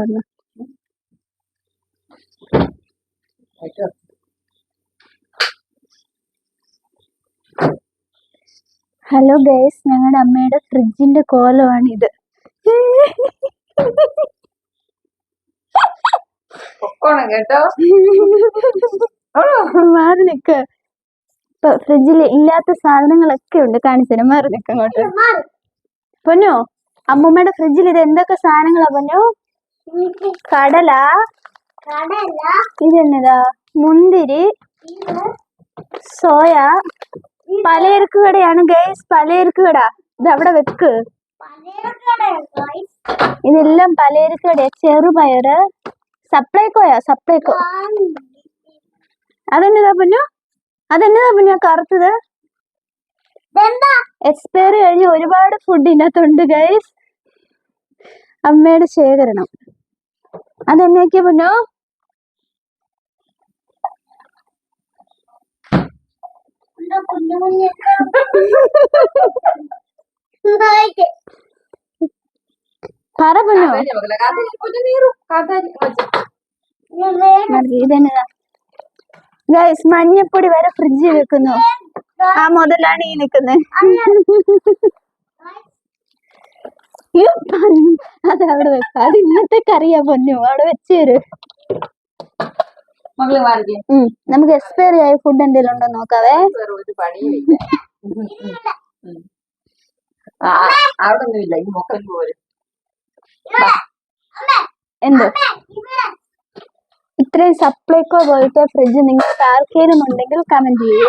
വന്ന്. Hello guys, ഞങ്ങളുടെ അമ്മയുടെ ഫ്രിഡ്ജിന്റെ കോലമാണിത്. കേട്ടോ മാറി നിക്ക്. ഇപ്പൊ ഫ്രിഡ്ജിൽ ഇല്ലാത്ത സാധനങ്ങളൊക്കെ ഉണ്ട്. കാണിച്ചുതരാം, മാറി നിക്ക് അങ്ങോട്ട്. പൊന്നോ, അമ്മൂമ്മയുടെ ഫ്രിഡ്ജിൽ ഇത് എന്തൊക്കെ സാധനങ്ങളാ പൊന്നോ? കടല, ഇതെന്നതാ, മുന്തിരി, സോയ, പലചരക്ക് കടയാണ് ഗൈസ്, പലചരക്ക് കട. ഇത് അവിടെ വെക്ക്. ഇതെല്ലാം പലചരക്ക് കടയാ. ചെറുപയറ്, സപ്ലൈക്കോയാ, സപ്ലൈക്കോ. അതെന്നതാ പൊന്നോ? അതെന്നതാ പൊന്നോ കറുത്തത്? എക്സ്പയറി കഴിഞ്ഞ ഒരുപാട് ഫുഡ് ഇതിനകത്തുണ്ട് ഗൈസ്. അമ്മയുടെ ശേഖരണം. അതെന്നൊക്കെയാ പൊന്നോ? പറ പൊന്നോ. ഇതെന്നതാ ഗൈസ്? മഞ്ഞപ്പൊടി വരെ ഫ്രിഡ്ജിൽ വെക്കുന്നു. ആ മുതലാണ് ഈ നിക്കുന്നത്. അത് അവിടെ വെക്കാം. അത് ഇന്നത്തേക്ക് അറിയാ പൊന്നു. അവിടെ വെച്ചേര്. നമുക്ക് എക്സ്പയറി ആയ ഫുഡ് എന്തെങ്കിലും ഉണ്ടോ നോക്കാവേ. എന്തോ ഇത്രയും സപ്ലൈക്കോ പോയിട്ട് ഫ്രിഡ്ജ് നിങ്ങൾക്ക് ആർക്കെങ്കിലും ഉണ്ടെങ്കിൽ കമന്റ് ചെയ്യൂ.